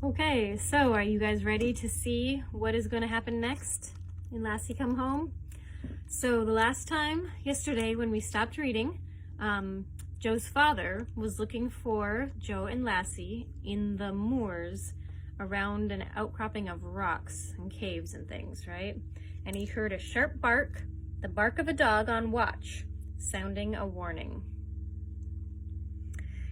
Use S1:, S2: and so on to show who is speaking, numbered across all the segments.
S1: Okay, so are you guys ready to see what is going to happen next in Lassie Come Home? So the last time, yesterday, when we stopped reading, Joe's father was looking for Joe and Lassie in the moors around an outcropping of rocks and caves and things, right? And he heard a sharp bark, the bark of a dog on watch, sounding a warning.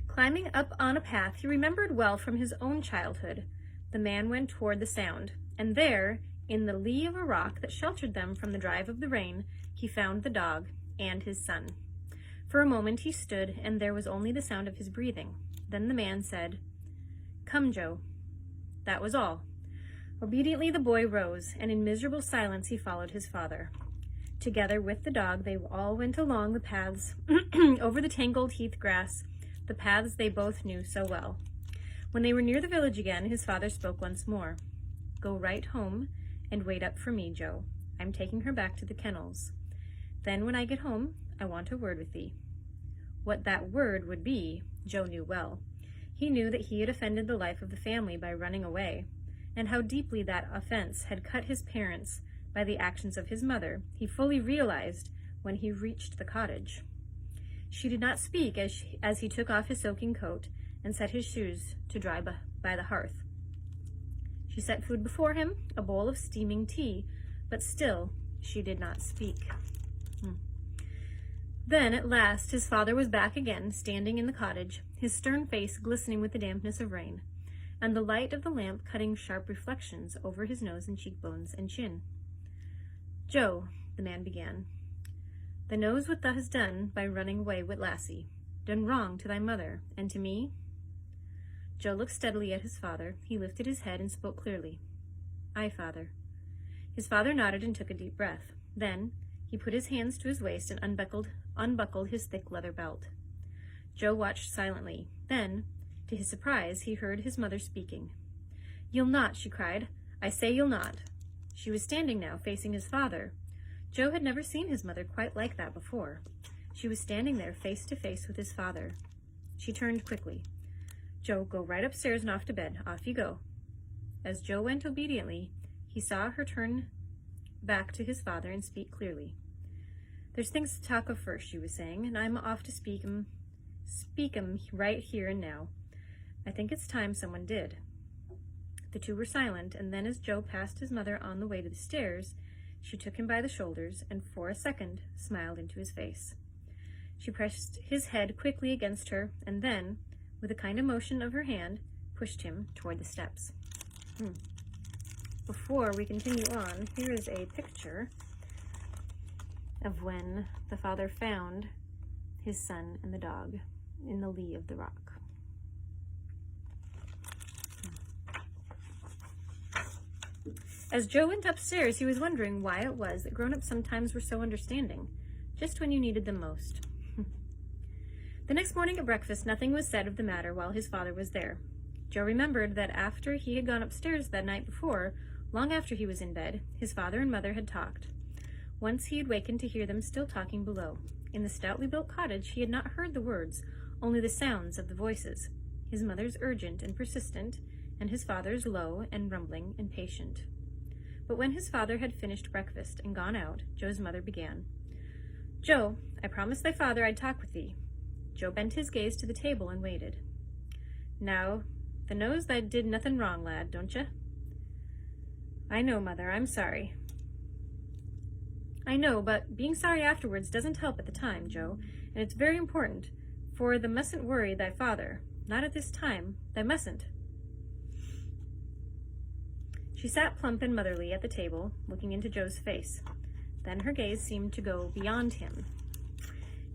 S1: Climbing up on a path he remembered well from his own childhood, the man went toward the sound, and there, in the lee of a rock that sheltered them from the drive of the rain, he found the dog and his son. For a moment he stood, and there was only the sound of his breathing. Then the man said, "Come, Joe." That was all. Obediently the boy rose, and in miserable silence he followed his father. Together with the dog they all went along the paths, over the tangled heath grass, the paths they both knew so well. When they were near the village again, his father spoke once more. "Go right home and wait up for me, Joe. I'm taking her back to the kennels. Then when I get home, I want a word with thee." What that word would be, Joe knew well. He knew that he had offended the life of the family by running away, and how deeply that offense had cut his parents by the actions of his mother he fully realized when he reached the cottage. She did not speak as he took off his soaking coat and set his shoes to dry by the hearth. She set food before him, a bowl of steaming tea, but still she did not speak. Then, at last, his father was back again, standing in the cottage, his stern face glistening with the dampness of rain, and the light of the lamp cutting sharp reflections over his nose and cheekbones and chin. "Joe," the man began, "thou knows what thou hast done by running away with Lassie, done wrong to thy mother, and to me?" Joe looked steadily at his father. He lifted his head and spoke clearly. "Aye, father." His father nodded and took a deep breath. Then he put his hands to his waist and unbuckled his thick leather belt. Joe watched silently. Then, to his surprise, he heard his mother speaking. "You'll not," she cried. "I say you'll not." She was standing now, facing his father. Joe had never seen his mother quite like that before. She was standing there face to face with his father. She turned quickly. "Joe, go right upstairs and off to bed. Off you go." As Joe went obediently, he saw her turn back to his father and speak clearly. "There's things to talk of first," she was saying, "and I'm off to speak 'em right here and now. I think it's time someone did." The two were silent, and then as Joe passed his mother on the way to the stairs, she took him by the shoulders and for a second smiled into his face. She pressed his head quickly against her, and then, with a kind of motion of her hand, pushed him toward the steps. Before we continue on, here is a picture of when the father found his son and the dog in the lee of the rock. As Joe went upstairs, he was wondering why it was that grown-ups sometimes were so understanding, just when you needed them most. The next morning at breakfast, nothing was said of the matter while his father was there. Joe remembered that after he had gone upstairs that night before, long after he was in bed, his father and mother had talked. Once he had wakened to hear them still talking below. In the stoutly built cottage, he had not heard the words, only the sounds of the voices, his mother's urgent and persistent, and his father's low and rumbling and patient. But when his father had finished breakfast and gone out, Joe's mother began. "Joe, I promised thy father I'd talk with thee." Joe bent his gaze to the table and waited. "Now, thou knows tha did nothing wrong, lad, don't ye?" "I know, mother, I'm sorry." "I know, but being sorry afterwards doesn't help at the time, Joe, and it's very important, for thou mustn't worry thy father. Not at this time. Thou mustn't." She sat plump and motherly at the table, looking into Joe's face. Then her gaze seemed to go beyond him.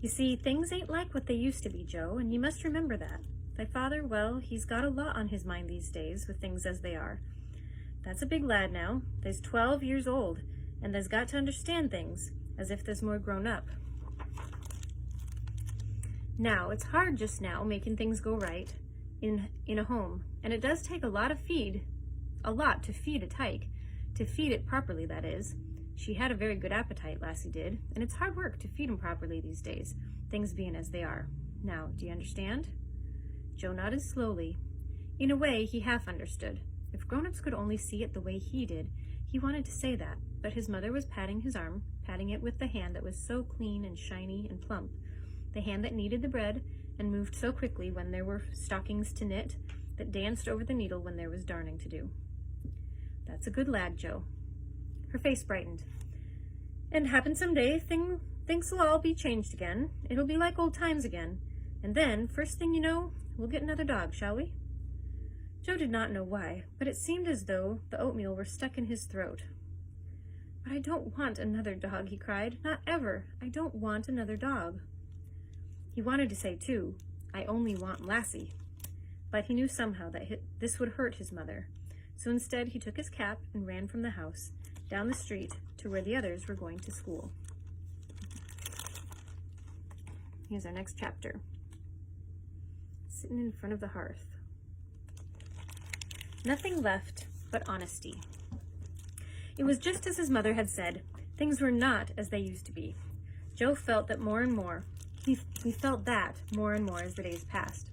S1: "You see, things ain't like what they used to be, Joe, and you must remember that. Thy father, well, he's got a lot on his mind these days, with things as they are. That's a big lad now. They's 12 years old, and they's got to understand things, as if there's more grown up. Now, it's hard just now, making things go right in a home, and it does take a lot to feed a tyke, to feed it properly, that is. She had a very good appetite, Lassie did, and it's hard work to feed 'em properly these days, things being as they are. Now, do you understand?" Joe nodded slowly. In a way, he half understood. If grown-ups could only see it the way he did, he wanted to say that, but his mother was patting his arm, patting it with the hand that was so clean and shiny and plump, the hand that kneaded the bread and moved so quickly when there were stockings to knit, that danced over the needle when there was darning to do. "That's a good lad, Joe." Her face brightened. "And happen someday things'll all be changed again. It'll be like old times again. And then, first thing you know, we'll get another dog, shall we?" Joe did not know why, but it seemed as though the oatmeal were stuck in his throat. "But I don't want another dog," he cried. "Not ever. I don't want another dog." He wanted to say, too, "I only want Lassie." But he knew somehow that this would hurt his mother. So instead he took his cap and ran from the house, down the street to where the others were going to school. Here's our next chapter. Sitting in front of the hearth. Nothing left but honesty. It was just as his mother had said. Things were not as they used to be. Joe felt that more and more. He felt that more and more as the days passed.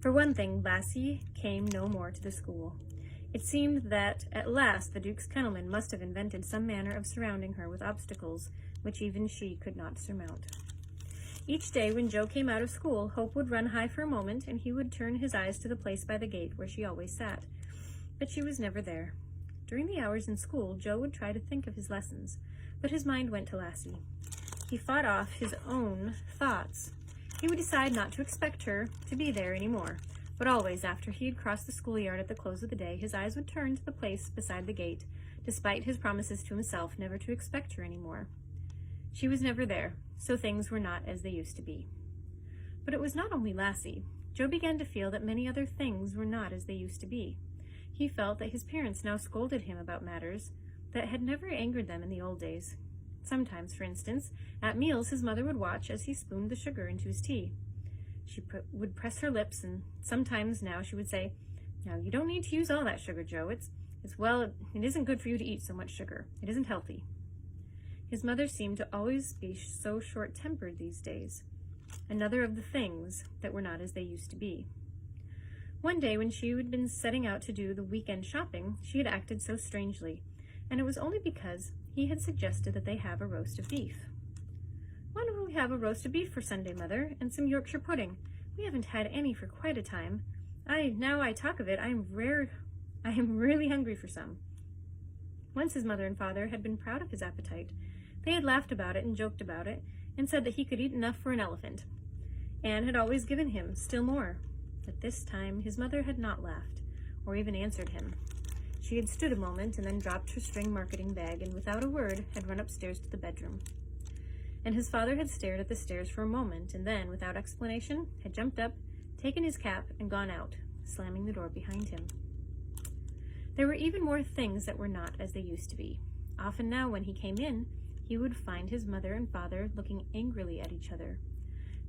S1: For one thing, Lassie came no more to the school. It seemed that at last the Duke's kennelman must have invented some manner of surrounding her with obstacles which even she could not surmount. Each day when Joe came out of school, hope would run high for a moment, and he would turn his eyes to the place by the gate where she always sat. But she was never there. During the hours in school, Joe would try to think of his lessons, but his mind went to Lassie. He fought off his own thoughts. He would decide not to expect her to be there any more, but always after he had crossed the schoolyard at the close of the day, his eyes would turn to the place beside the gate, despite his promises to himself never to expect her any more. She was never there, so things were not as they used to be. But it was not only Lassie. Joe began to feel that many other things were not as they used to be. He felt that his parents now scolded him about matters that had never angered them in the old days. Sometimes, for instance, at meals his mother would watch as he spooned the sugar into his tea. She would press her lips, and sometimes now she would say, "Now, you don't need to use all that sugar, Joe. It isn't good for you to eat so much sugar. It isn't healthy." His mother seemed to always be so short-tempered these days. Another of the things that were not as they used to be. One day when she had been setting out to do the weekend shopping, she had acted so strangely, and it was only because he had suggested that they have a roast of beef. "Why don't we have a roast of beef for Sunday, Mother, and some Yorkshire pudding? We haven't had any for quite a time. Now I talk of it, I am really hungry for some." Once his mother and father had been proud of his appetite. They had laughed about it and joked about it, and said that he could eat enough for an elephant. Anne had always given him still more. But this time his mother had not laughed, or even answered him. She had stood a moment and then dropped her string marketing bag and without a word had run upstairs to the bedroom. And his father had stared at the stairs for a moment and then, without explanation, had jumped up, taken his cap, and gone out, slamming the door behind him. There were even more things that were not as they used to be. Often now when he came in, he would find his mother and father looking angrily at each other.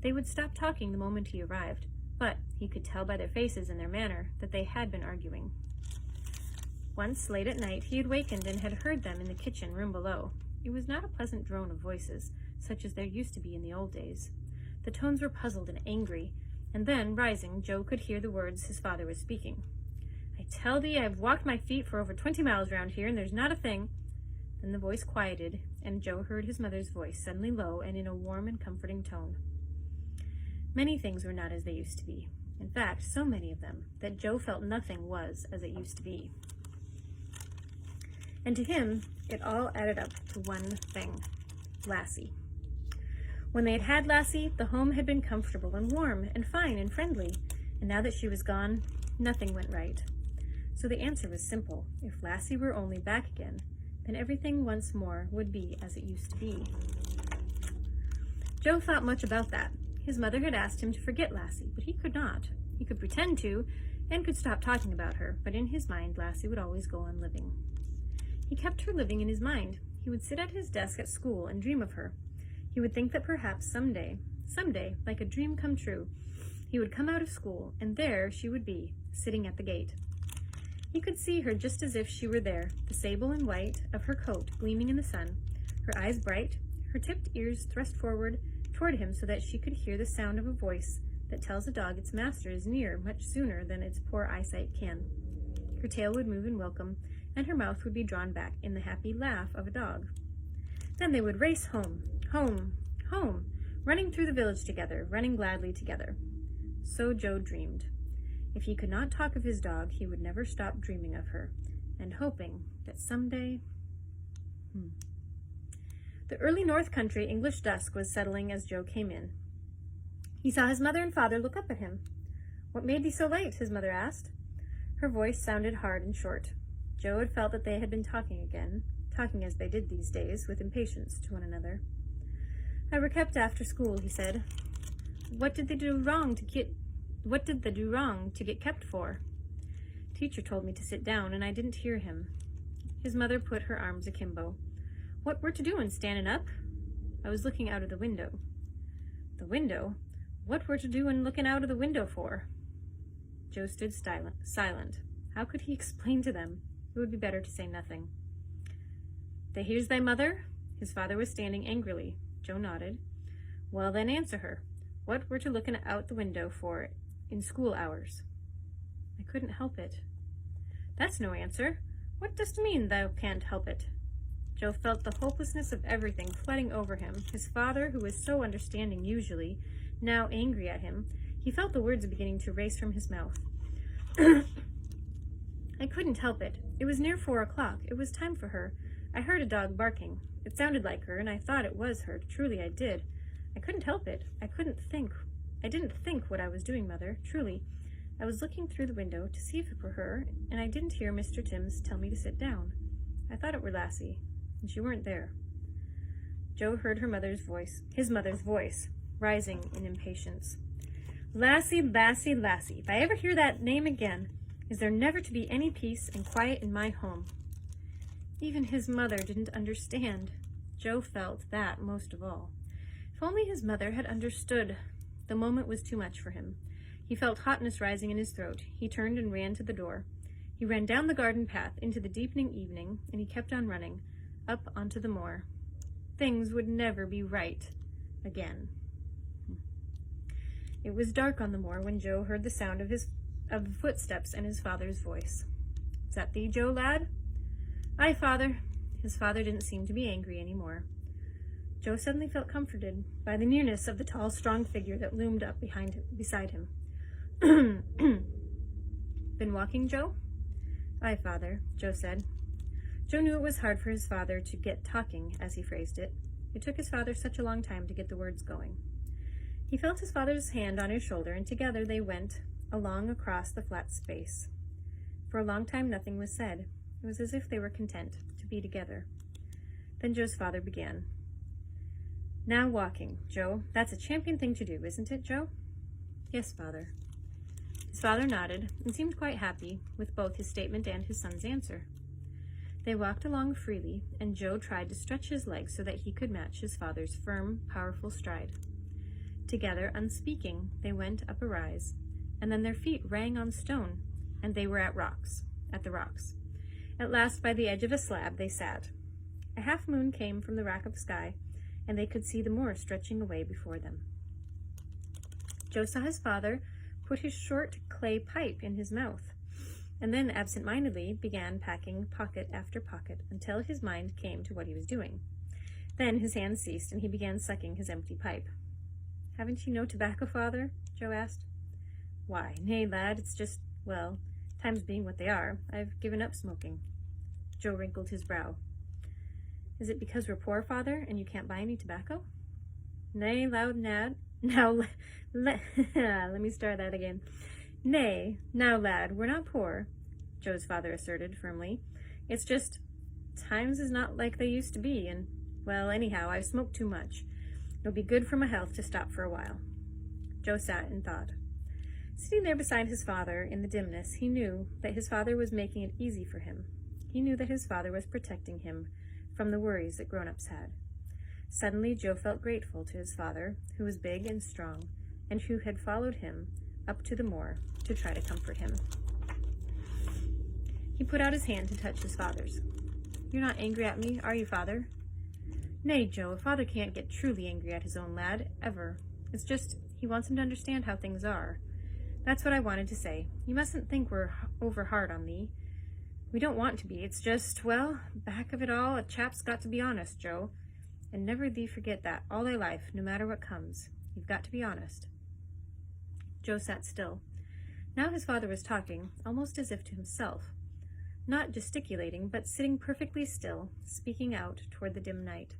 S1: They would stop talking the moment he arrived, but he could tell by their faces and their manner that they had been arguing. Once, late at night, he had wakened and had heard them in the kitchen room below. It was not a pleasant drone of voices, such as there used to be in the old days. The tones were puzzled and angry, and then, rising, Joe could hear the words his father was speaking. "I tell thee, I've walked my feet for over 20 miles round here, and there's not a thing." Then the voice quieted, and Joe heard his mother's voice, suddenly low and in a warm and comforting tone. Many things were not as they used to be. In fact, so many of them, that Joe felt nothing was as it used to be. And to him, it all added up to one thing: Lassie. When they had had Lassie, the home had been comfortable and warm and fine and friendly, and now that she was gone, nothing went right. So the answer was simple. If Lassie were only back again, then everything once more would be as it used to be. Joe thought much about that. His mother had asked him to forget Lassie, but he could not. He could pretend to, and could stop talking about her, but in his mind, Lassie would always go on living. He kept her living in his mind. He would sit at his desk at school and dream of her. He would think that perhaps someday, like a dream come true, he would come out of school, and there she would be, sitting at the gate. He could see her just as if she were there, the sable and white of her coat gleaming in the sun, her eyes bright, her tipped ears thrust forward toward him so that she could hear the sound of a voice that tells a dog its master is near much sooner than its poor eyesight can. Her tail would move in welcome, and her mouth would be drawn back in the happy laugh of a dog. Then they would race home, home, home, running through the village together, running gladly together. So Joe dreamed. If he could not talk of his dog, he would never stop dreaming of her, and hoping that someday... The early North Country English dusk was settling as Joe came in. He saw his mother and father look up at him. "What made thee so late?" his mother asked. Her voice sounded hard and short. Joe had felt that they had been talking again, talking as they did these days, with impatience to one another. "I were kept after school," he said. What did they do wrong to get kept for?" "Teacher told me to sit down, and I didn't hear him." His mother put her arms akimbo. "What were to doin', standin' up?" "I was looking out of the window." "The window? What were to doin' looking out of the window for?" Joe stood silent. How could he explain to them? It would be better to say nothing. "They hears thy mother?" His father was standing angrily. Joe nodded. "Well, then answer her. What were to looking out the window for in school hours?" "I couldn't help it." "That's no answer. What dost mean thou can't help it?" Joe felt the hopelessness of everything flooding over him. His father, who was so understanding usually, now angry at him. He felt the words beginning to race from his mouth. "I couldn't help it. It was near 4 o'clock. It was time for her. I heard a dog barking. It sounded like her, and I thought it was her. Truly I did. I couldn't help it. I didn't think what I was doing, Mother. Truly. I was looking through the window to see if it were her, and I didn't hear Mr. Timms tell me to sit down. I thought it were Lassie, and she weren't there." Joe heard his mother's voice, rising in impatience. "Lassie, Lassie, Lassie. If I ever hear that name again, is there never to be any peace and quiet in my home?" Even his mother didn't understand. Joe felt that most of all. If only his mother had understood. The moment was too much for him. He felt hotness rising in his throat. He turned and ran to the door. He ran down the garden path into the deepening evening, and he kept on running, up onto the moor. Things would never be right again. It was dark on the moor when Joe heard the sound of footsteps and his father's voice. "Is that thee, Joe, lad?" "Aye, father." His father didn't seem to be angry any more. Joe suddenly felt comforted by the nearness of the tall, strong figure that loomed up beside him. "Been walking, Joe?" "Aye, father," Joe said. Joe knew it was hard for his father to get talking, as he phrased it. It took his father such a long time to get the words going. He felt his father's hand on his shoulder, and together they went along across the flat space. For a long time nothing was said. It was as if they were content to be together. Then Joe's father began. "Now walking, Joe. That's a champion thing to do, isn't it, Joe?" "Yes, father." His father nodded and seemed quite happy with both his statement and his son's answer. They walked along freely, and Joe tried to stretch his legs so that he could match his father's firm, powerful stride. Together, unspeaking, they went up a rise, and then their feet rang on stone, and they were at the rocks. At last, by the edge of a slab, they sat. A half-moon came from the rack of sky, and they could see the moor stretching away before them. Joe saw his father put his short clay pipe in his mouth, and then absent-mindedly began packing pocket after pocket until his mind came to what he was doing. Then his hand ceased, and he began sucking his empty pipe. "Haven't you no tobacco, father?" Joe asked. "Why, nay, lad, it's just, well, times being what they are, I've given up smoking." Joe wrinkled his brow. "Is it because we're poor, father, and you can't buy any tobacco?" "Nay, loud Nad. Now, let me start that again. Nay, now, lad, we're not poor," Joe's father asserted firmly. "It's just, times is not like they used to be, and, well, anyhow, I've smoked too much. It'll be good for my health to stop for a while." Joe sat and thought. Sitting there beside his father in the dimness, he knew that his father was making it easy for him. He knew that his father was protecting him from the worries that grown-ups had. Suddenly, Joe felt grateful to his father, who was big and strong, and who had followed him up to the moor to try to comfort him. He put out his hand to touch his father's. "You're not angry at me, are you, father?" "Nay, Joe, a father can't get truly angry at his own lad, ever. It's just, He wants him to understand how things are. That's what I wanted to say. You mustn't think we're over hard on thee. We don't want to be. It's just, well, back of it all, a chap's got to be honest, Joe. And never thee forget that, all thy life, no matter what comes. You've got to be honest. Joe sat still. Now his father was talking, almost as if to himself, not gesticulating, but sitting perfectly still, speaking out toward the dim night.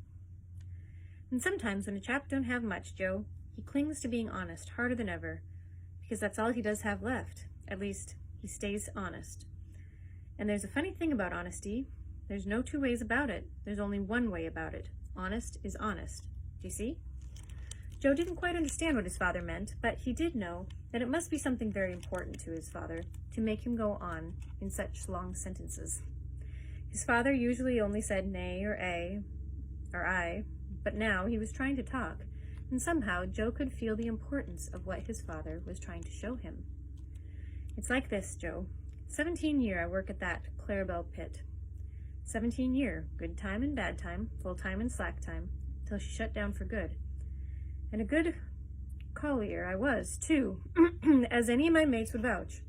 S1: And sometimes when a chap don't have much, Joe, he clings to being honest harder than ever, because that's all he does have left. At least, he stays honest. And there's a funny thing about honesty. There's no two ways about it. There's only one way about it. Honest is honest. Do you see? Joe didn't quite understand what his father meant, but he did know that it must be something very important to his father to make him go on in such long sentences. His father usually only said nay or a or I, but now he was trying to talk, and somehow Joe could feel the importance of what his father was trying to show him. It's like this, Joe. 17 year I work at that Clarabelle pit. 17 year, good time and bad time, full time and slack time, till she shut down for good. And a good collier I was, too, as any of my mates would vouch.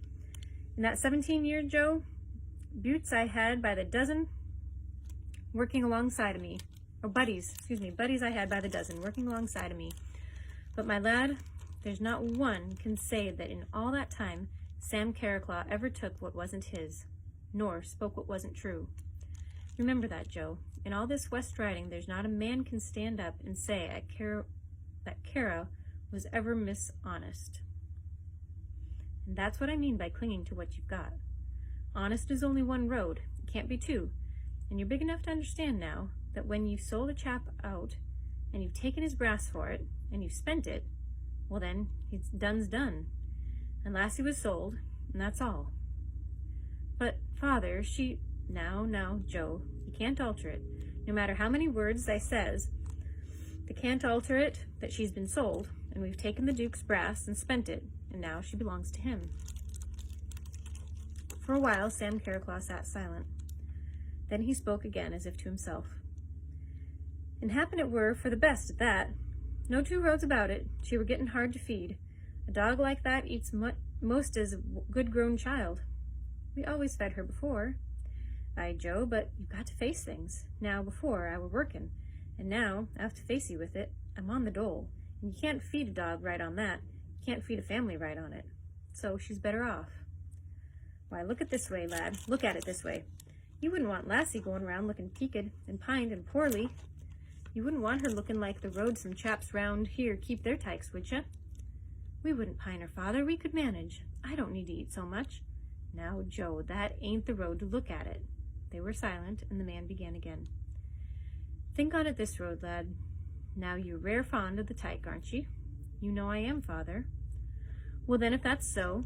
S1: In that 17 year, Joe, buttes I had by the dozen working alongside of me. Buddies I had by the dozen working alongside of me. But my lad, there's not one can say that in all that time Sam Carraclaw ever took what wasn't his, nor spoke what wasn't true. Remember that, Joe. In all this West Riding, there's not a man can stand up and say that Cara was ever mishonest. And that's what I mean by clinging to what you've got. Honest is only one road. It can't be two. And you're big enough to understand now that when you've sold a chap out, and you've taken his brass for it, and you've spent it, well then, it's done's done. And Lassie was sold, and that's all. But, Father, she... Now, Joe, you can't alter it. No matter how many words I says, they can't alter it that she's been sold, and we've taken the Duke's brass and spent it, and now she belongs to him. For a while, Sam Carraclaw sat silent. Then he spoke again, as if to himself. And happen it were for the best at that. No two roads about it. She were getting hard to feed. A dog like that eats most as a good-grown child. We always fed her before. Aye, Joe, but you've got to face things. Now, before, I were working, and now, I have to face you with it. I'm on the dole, and you can't feed a dog right on that. You can't feed a family right on it. So she's better off. Why, look at this way, lad. Look at it this way. You wouldn't want Lassie going around looking peaked and pined and poorly. You wouldn't want her looking like the road some chaps round here keep their tykes, would ya? We wouldn't pine her, Father. We could manage. I don't need to eat so much. Now, Joe, that ain't the road to look at it. They were silent, and the man began again. Think on it this road, lad. Now, you're rare fond of the tyke, aren't ye? You know I am, Father. Well, then, if that's so,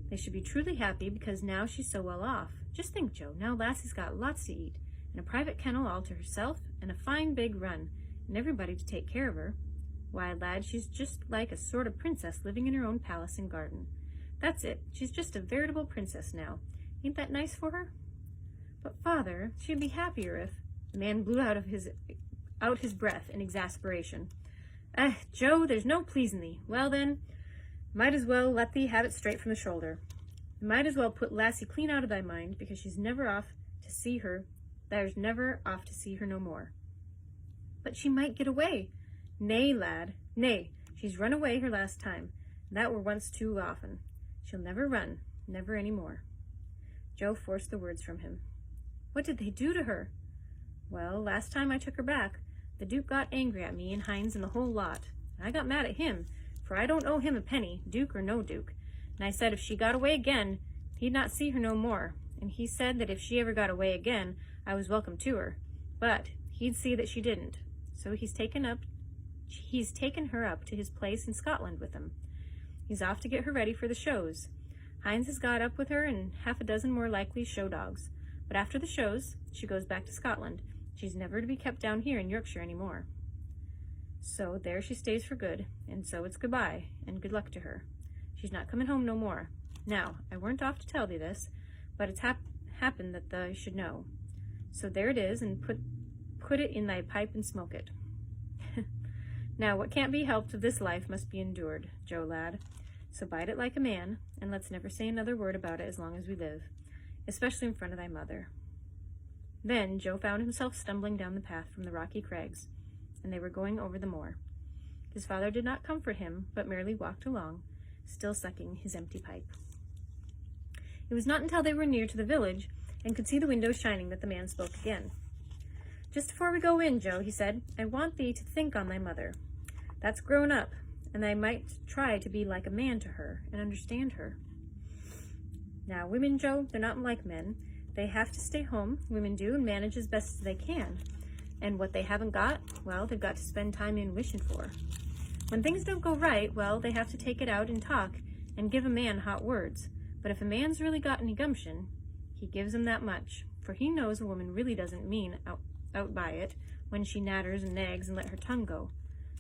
S1: they should be truly happy because now she's so well off. Just think, Joe, now Lassie's got lots to eat, and a private kennel all to herself, and a fine big run, and everybody to take care of her. Why, lad, she's just like a sort of princess living in her own palace and garden. That's it. She's just a veritable princess now. Ain't that nice for her? But, Father, she'd be happier if... The man blew out his breath in exasperation. Joe, there's no pleasing thee. Well, then, might as well let thee have it straight from the shoulder. Might as well put Lassie clean out of thy mind, because she's never off to see her. There's never off to see her no more. But she might get away. Nay, lad, nay. She's run away her last time. And that were once too often. She'll never run, never any more. Joe forced the words from him. What did they do to her? Well, last time I took her back, the Duke got angry at me and Hines and the whole lot. I got mad at him, for I don't owe him a penny, Duke or no Duke. And I said if she got away again, he'd not see her no more. And he said that if she ever got away again, I was welcome to her. But he'd see that she didn't. So he's taken her up to his place in Scotland with him. He's off to get her ready for the shows. Hines has got up with her and half a dozen more likely show dogs. But after the shows, she goes back to Scotland. She's never to be kept down here in Yorkshire any more. So there she stays for good, and so it's goodbye, and good luck to her. She's not coming home no more. Now, I weren't off to tell thee this, but it's happened that thou should know. So there it is, and put it in thy pipe and smoke it. Now, what can't be helped of this life must be endured, Joe lad. So bide it like a man, and let's never say another word about it as long as we live, especially in front of thy mother. Then Joe found himself stumbling down the path from the rocky crags, and they were going over the moor. His father did not comfort him, but merely walked along, still sucking his empty pipe. It was not until they were near to the village and could see the windows shining that the man spoke again. Just before we go in, Joe, he said, I want thee to think on thy mother. That's grown up, and I might try to be like a man to her and understand her. Now, women, Joe, they're not like men. They have to stay home, women do, and manage as best as they can. And what they haven't got, well, they've got to spend time in wishing for. When things don't go right, well, they have to take it out and talk and give a man hot words. But if a man's really got any gumption, he gives him that much, for he knows a woman really doesn't mean out by it when she natters and nags and let her tongue go.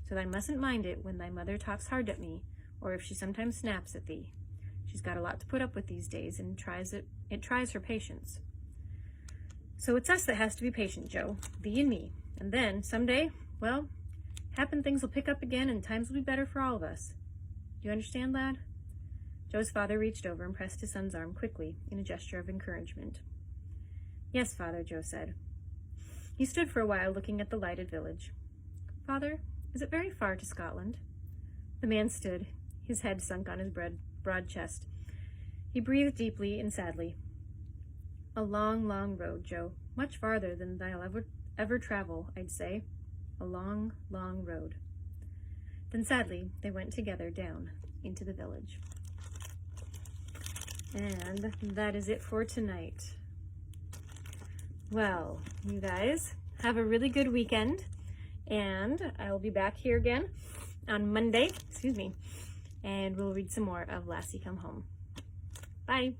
S1: So thou mustn't mind it when thy mother talks hard at me, or if she sometimes snaps at thee. She's got a lot to put up with these days, and it tries her patience. So it's us that has to be patient, Joe, thee and me. And then, someday, well, happen things will pick up again and times will be better for all of us. Do you understand, lad? Joe's father reached over and pressed his son's arm quickly in a gesture of encouragement. Yes, Father, Joe said. He stood for a while looking at the lighted village. Father, is it very far to Scotland? The man stood, his head sunk on his broad chest. He breathed deeply and sadly. A long, long road, Joe. Much farther than thou'll ever travel, I'd say. A long, long road. Then sadly, they went together down into the village. And that is it for tonight. Well, you guys, have a really good weekend. And I'll be back here again on Monday, and we'll read some more of Lassie Come Home. Bye.